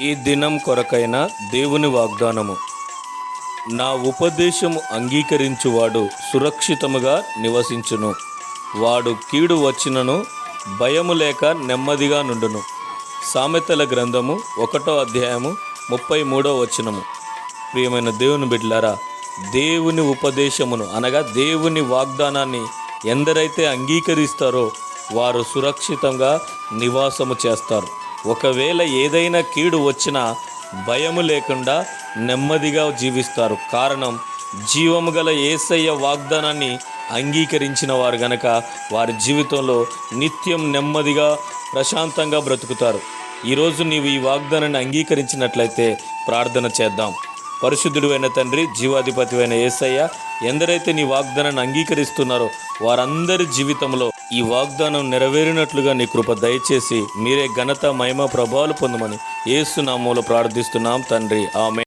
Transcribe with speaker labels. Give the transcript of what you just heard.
Speaker 1: ఈ దినం కొరకైన దేవుని వాగ్దానము. నా ఉపదేశము అంగీకరించువాడు సురక్షితముగా నివసించును. వాడు కీడు వచ్చినను భయము లేక నెమ్మదిగా నుండును. సామెతల గ్రంథము 1వ అధ్యాయము 33వ వచనము. ప్రియమైన దేవుని బిడ్డలారా, దేవుని ఉపదేశమును అనగా దేవుని వాగ్దానాన్ని ఎందరైతే అంగీకరిస్తారో వారు సురక్షితంగా నివాసము చేస్తారు. ఒకవేళ ఏదైనా కీడు వచ్చినా భయము లేకుండా నెమ్మదిగా జీవిస్తారు. కారణం, జీవము గల యేసయ్య వాగ్దానాన్ని అంగీకరించిన వారు గనక వారి జీవితంలో నిత్యం నెమ్మదిగా ప్రశాంతంగా బ్రతుకుతారు. ఈరోజు నీవు ఈ వాగ్దానాన్ని అంగీకరించినట్లయితే ప్రార్థన చేద్దాం. పరిశుద్ధుడు అయిన తండ్రి, జీవాధిపతి అయిన యేసయ్య, ఎందరైతే నీ వాగ్దానాన్ని అంగీకరిస్తున్నారో వారందరి జీవితంలో ఈ వాగ్దానం నెరవేరినట్లుగా నీ కృప దయచేసి మీరే ఘనత, మహిమ, ప్రభావాలు పొందమని యేసు నామములో ప్రార్థిస్తున్నాం తండ్రి. ఆమేన్.